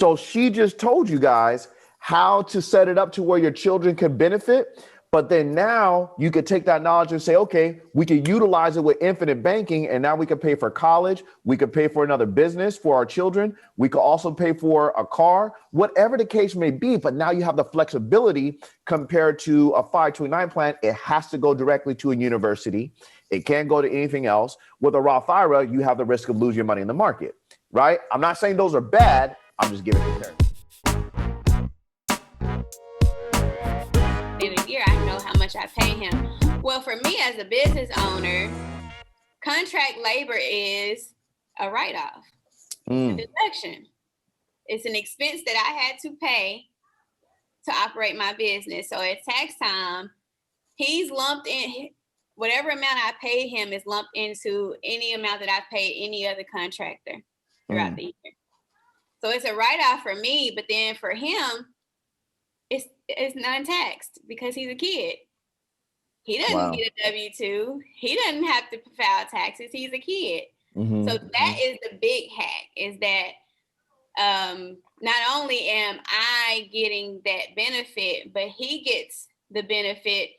So she just told you guys how to set it up to where your children can benefit. But then now you could take that knowledge and say, okay, we could utilize it with infinite banking. And now we can pay for college. We could pay for another business for our children. We could also pay for a car, whatever the case may be. But now you have the flexibility compared to a 529 plan. It has to go directly to a university. It can't go to anything else. With a Roth IRA, you have the risk of losing your money in the market, right? I'm not saying those are bad. I'm just giving it there. In a year, I know how much I pay him. Well, for me as a business owner, contract labor is a write-off. It's a deduction. It's an expense that I had to pay to operate my business. So at tax time, he's lumped in, whatever amount I paid him is lumped into any amount that I paid any other contractor throughout the year. So it's a write-off for me, but then for him, it's non-taxed because he's a kid. He doesn't get a W-2. He doesn't have to file taxes. He's a kid. So that is the big hack, is that not only am I getting that benefit, but he gets the benefit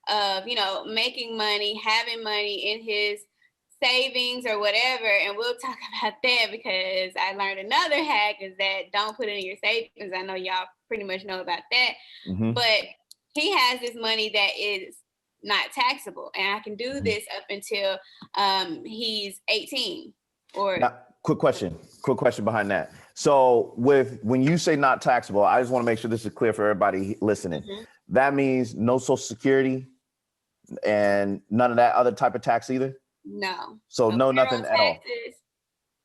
of, making money, having money in his savings or whatever. And we'll talk about that because I learned another hack is that don't put it in your savings. I know y'all pretty much know about that. But he has this money that is not taxable. And I can do this up until he's 18. Now, quick question behind that. So when you say not taxable, I just want to make sure this is clear for everybody listening. That means no Social Security and none of that other type of tax either? No. So no nothing taxes, at all?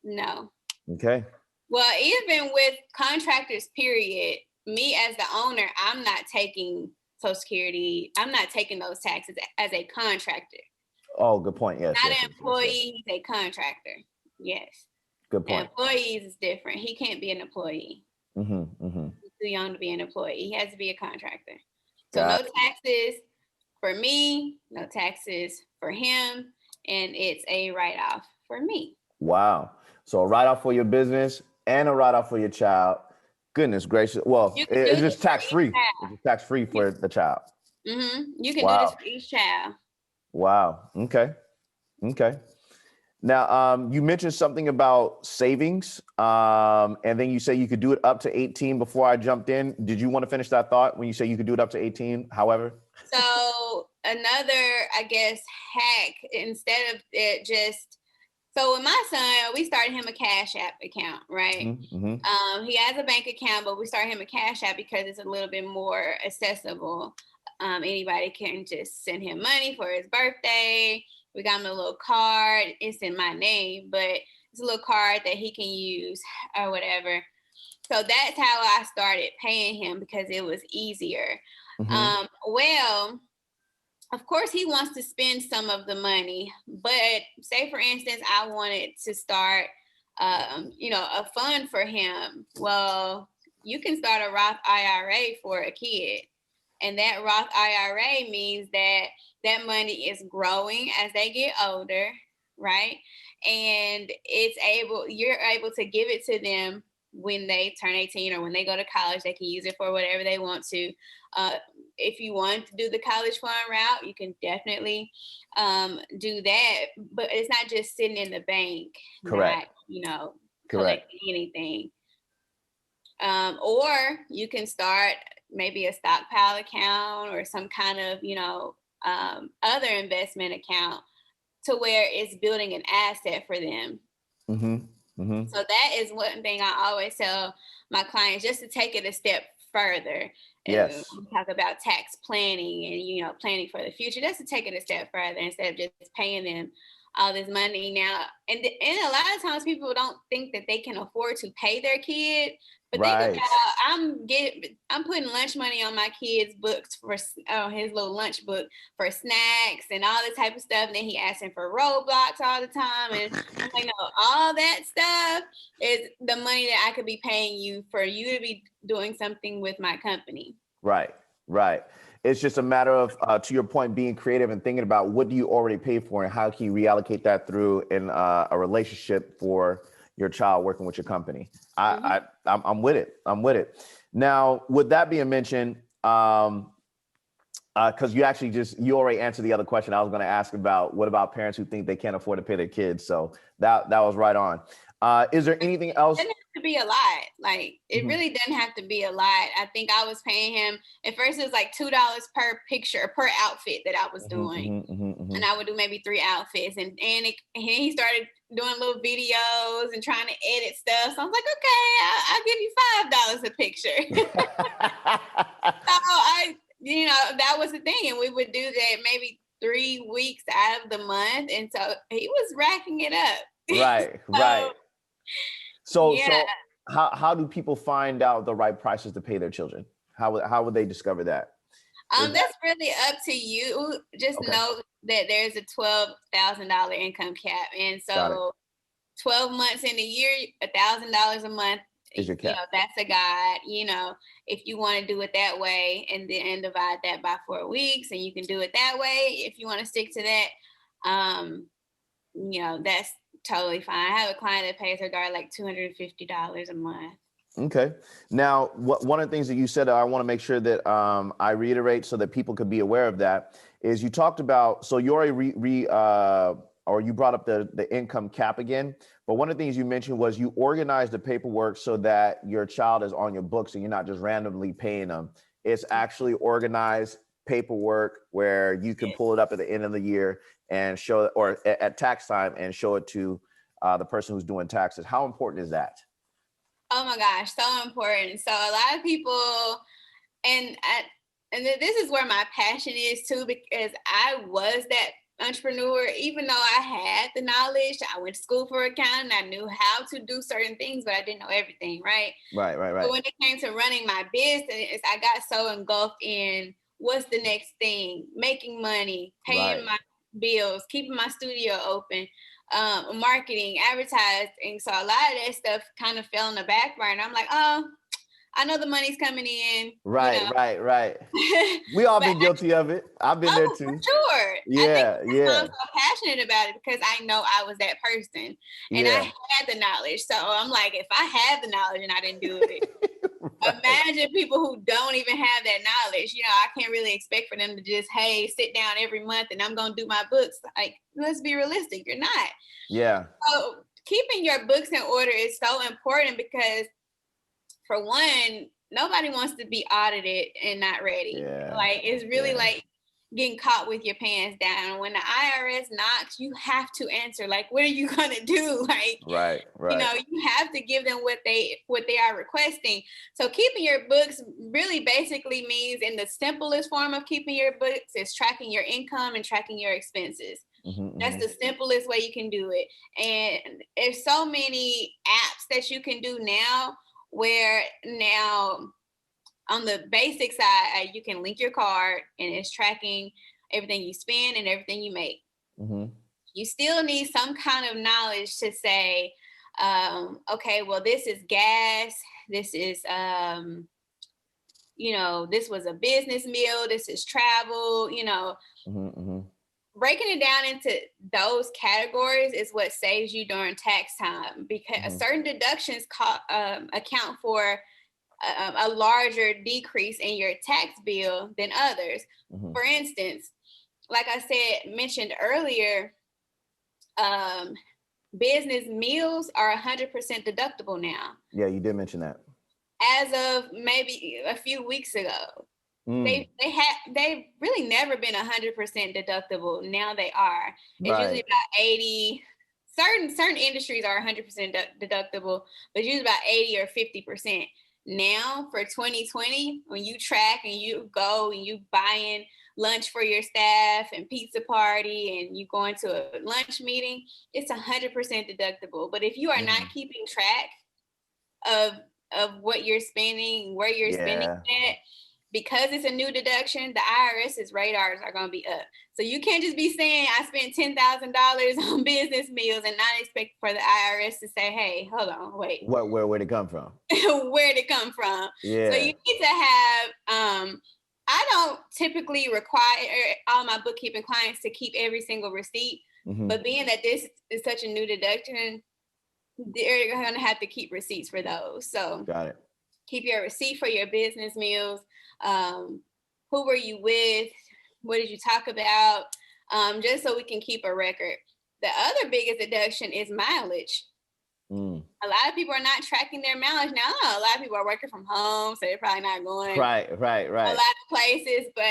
No. Okay. Well, even with contractors, period, me as the owner, I'm not taking Social Security. I'm not taking those taxes as a contractor. Oh, good point. Yes. Not an employee, he's a contractor. Yes. Good point. Employees is different. He can't be an employee. He's too young to be an employee. He has to be a contractor. So no taxes for me, no taxes for him, and it's a write-off for me. Wow. So a write-off for your business and a write-off for your child. Goodness gracious. Well, it's just tax-free. It's just tax-free for the child. You can do this for each child. Wow. Okay. Now, you mentioned something about savings, and then you say you could do it up to 18 before I jumped in. Did you want to finish that thought when you say you could do it up to 18, however? So another, I guess, hack, instead of it just, so with my son, we started him a Cash App account, right? He has a bank account, but we started him a Cash App because it's a little bit more accessible. Anybody can just send him money for his birthday. We got him a little card. It's in my name, but it's a little card that he can use or whatever. So that's how I started paying him because it was easier. Well, of course, he wants to spend some of the money, but say, for instance, I wanted to start, a fund for him. Well, you can start a Roth IRA for a kid. And that Roth IRA means that money is growing as they get older, right? And you're able to give it to them when they turn 18 or when they go to college. They can use it for whatever they want to. If you want to do the college fund route, you can definitely do that. But it's not just sitting in the bank, correct? Not, collecting anything. Or you can start maybe a stockpile account or some kind of, other investment account to where it's building an asset for them. So that is one thing I always tell my clients, just to take it a step further. Yes. We talk about tax planning and, planning for the future, just to take it a step further instead of just paying them all this money now. And a lot of times people don't think that they can afford to pay their kid. But think about, I'm putting lunch money on my kid's books for his little lunch book for snacks and all the type of stuff. And then he asking for Roblox all the time. And I'm like, no, all that stuff is the money that I could be paying you for you to be doing something with my company. Right. It's just a matter of, to your point, being creative and thinking about what do you already pay for and how can you reallocate that through in a relationship for your child working with your company. I'm with it. I'm with it. Now, with that being mentioned, because you already answered the other question I was going to ask about. What about parents who think they can't afford to pay their kids? So that was right on. Is there anything else? It doesn't have to be a lot. Like, it really doesn't have to be a lot. I think I was paying him at first. It was like $2 per picture, per outfit that I was doing, and I would do maybe 3 outfits, and he started doing little videos and trying to edit stuff. So I was like, okay, I'll give you $5 a picture. So that was the thing, and we would do that maybe 3 weeks out of the month, and so he was racking it up. Right, right. So how do people find out the right prices to pay their children? How would they discover that? That's really up to you. Just know that there's a $12,000 income cap, and so 12 months in a year, $1,000 a month is your cap. That's a guide. If you want to do it that way, and then divide that by 4 weeks, and you can do it that way. If you want to stick to that, that's totally fine. I have a client that pays her daughter like $250 a month. Okay. Now, one of the things that you said, I want to make sure that I reiterate so that people could be aware of that, is you talked about, so you already you brought up the income cap again, but one of the things you mentioned was you organize the paperwork so that your child is on your books and you're not just randomly paying them. It's actually organized paperwork where you can pull it up at the end of the year and show it, or at tax time, and show it to the person who's doing taxes. How important is that? Oh my gosh, so important. So a lot of people, and this is where my passion is too, because I was that entrepreneur. Even though I had the knowledge, I went to school for accounting, I knew how to do certain things, but I didn't know everything, right? Right. But when it came to running my business, I got so engulfed in what's the next thing, making money, paying my bills, keeping my studio open, marketing, advertising. So a lot of that stuff kind of fell in the back burner. I'm like, oh, I know the money's coming in. Right. We all been guilty of it. I've been there too. For sure. Yeah. I'm so passionate about it because I know I was that person, and I had the knowledge. So I'm like, if I had the knowledge and I didn't do it, imagine people who don't even have that knowledge. I can't really expect for them to just, hey, sit down every month and I'm going to do my books. Like, let's be realistic. You're not. Yeah. So keeping your books in order is so important because, for one, nobody wants to be audited and not ready. Yeah. Like, it's really like getting caught with your pants down. When the IRS knocks, you have to answer. Like, what are you gonna do? Like, right. You have to give them what they are requesting. So keeping your books really basically means, in the simplest form of keeping your books, is tracking your income and tracking your expenses. That's the simplest way you can do it. And there's so many apps that you can do now, where now on the basic side, you can link your card and it's tracking everything you spend and everything you make. You still need some kind of knowledge to say, okay, well, this is gas. This is, this was a business meal. This is travel, Breaking it down into those categories is what saves you during tax time, because certain deductions account for a larger decrease in your tax bill than others. For instance, like I mentioned earlier, business meals are 100% deductible now. Yeah, you did mention that. As of maybe a few weeks ago. They've really never been 100% deductible. Now they are. It's usually about 80. Certain industries are 100% deductible, but usually about 80 or 50%. Now for 2020, when you track and you go and you buying lunch for your staff and pizza party and you going to a lunch meeting, it's 100% deductible. But if you are not keeping track of what you're spending, where you're spending it, because it's a new deduction, the IRS's radars are going to be up. So you can't just be saying, I spent $10,000 on business meals and not expect for the IRS to say, hey, hold on, wait. Where'd it come from? Where'd it come from? Yeah. So you need to have, I don't typically require all my bookkeeping clients to keep every single receipt, but being that this is such a new deduction, they're going to have to keep receipts for those. So Got it. keep your receipt for your business meals. Who were you with? What did you talk about? Just so we can keep a record. The other biggest deduction is mileage. A lot of people are not tracking their mileage. Now, I know a lot of people are working from home, so they're probably not going Right. a lot of places, but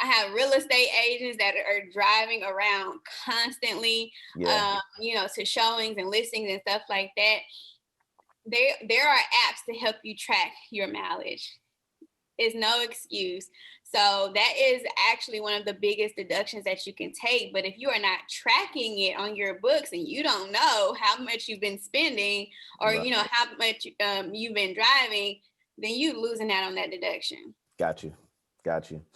I have real estate agents that are driving around constantly, to showings and listings and stuff like that. There are apps to help you track your mileage. It's no excuse. So that is actually one of the biggest deductions that you can take. But if you are not tracking it on your books and you don't know how much you've been spending or, how much you've been driving, then you're losing out on that deduction. Got you.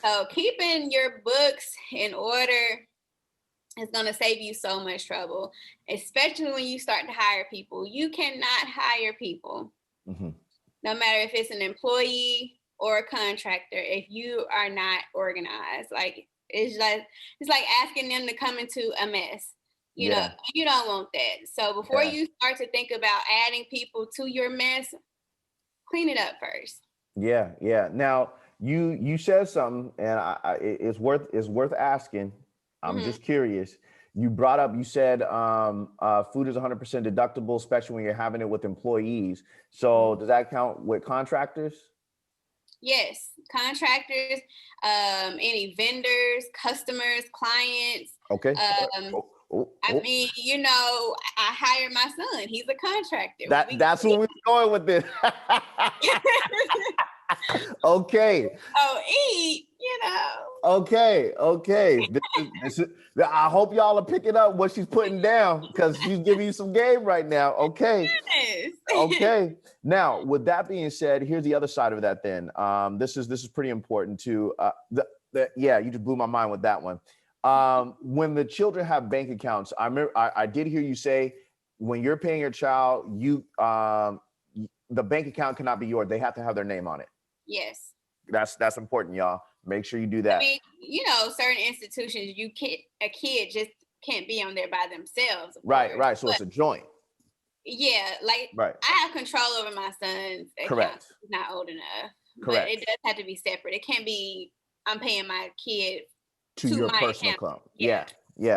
So keeping your books in order is going to save you so much trouble, especially when you start to hire people. You cannot hire people, no matter if it's an employee or a contractor, if you are not organized. Like it's like asking them to come into a mess. You know, you don't want that. So before you start to think about adding people to your mess, clean it up first. Yeah. Now you said something, and it's worth asking. I'm just curious. You said food is 100% deductible, especially when you're having it with employees. So does that count with contractors? Yes, contractors, any vendors, customers, clients. Okay. I mean, I hired my son. He's a contractor. That's where we're going with this. Okay. Eat, Okay. This is, I hope y'all are picking up what she's putting down, because she's giving you some game right now. Okay. Yes. Okay. Now, with that being said, here's the other side of that then. This is pretty important too. You just blew my mind with that one. When the children have bank accounts, I remember I did hear you say when you're paying your child, the bank account cannot be yours. They have to have their name on it. Yes. That's important, y'all. Make sure you do that. I mean, certain institutions, a kid just can't be on there by themselves. Right. So it's a joint. Yeah, I have control over my son's account. Correct. He's not old enough. Correct. But it does have to be separate. It can't be I'm paying my kid to your my personal account. Yeah.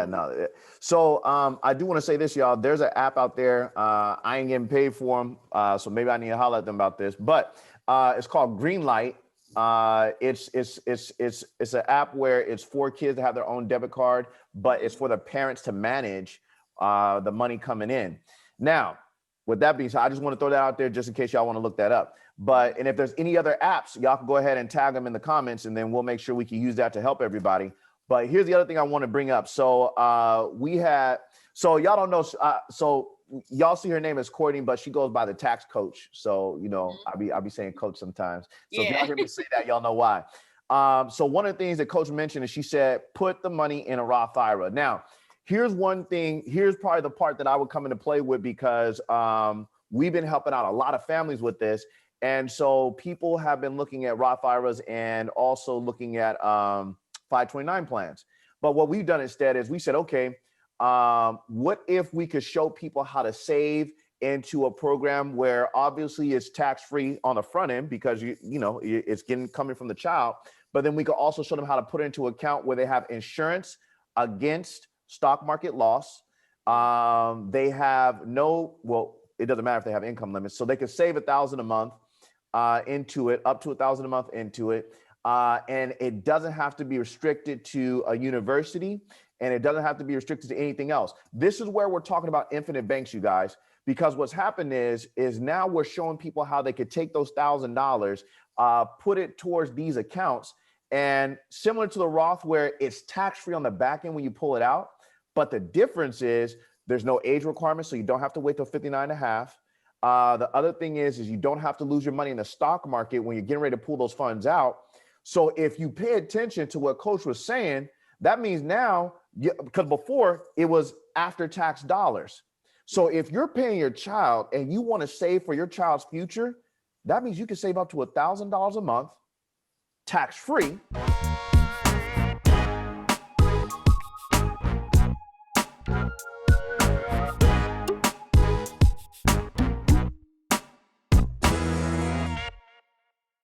No. So I do want to say this, y'all. There's an app out there. I ain't getting paid for them, so maybe I need to holler at them about this. But it's called Greenlight. It's an app where it's for kids to have their own debit card, but it's for the parents to manage the money coming in. Now, with that being said, I just want to throw that out there just in case y'all want to look that up. And if there's any other apps, y'all can go ahead and tag them in the comments, and then we'll make sure we can use that to help everybody. But here's the other thing I want to bring up. So y'all don't know. So y'all see her name is Courtney, but she goes by the tax coach. So, I'll be saying coach sometimes. So if y'all hear me say that, y'all know why. So one of the things that coach mentioned is she said, put the money in a Roth IRA. Now, here's one thing. Here's probably the part that I would come into play with, because we've been helping out a lot of families with this. And so people have been looking at Roth IRAs and also looking at 529 plans. But what we've done instead is we said, okay, what if we could show people how to save into a program where obviously it's tax-free on the front end, because it's coming from the child, but then we could also show them how to put it into an account where they have insurance against stock market loss. They have it doesn't matter if they have income limits, so they could save $1,000 a month into it, up to $1,000 a month into it. And it doesn't have to be restricted to a university, and it doesn't have to be restricted to anything else. This is where we're talking about infinite banks, you guys, because what's happened is now we're showing people how they could take those $1,000, put it towards these accounts, and similar to the Roth where it's tax-free on the back end when you pull it out. But the difference is there's no age requirement, so you don't have to wait till 59 and a half. The other thing is you don't have to lose your money in the stock market when you're getting ready to pull those funds out. So if you pay attention to what Coach was saying, that means now, because before it was after tax dollars. So if you're paying your child and you want to save for your child's future, that means you can save up to $1,000 a month, tax-free.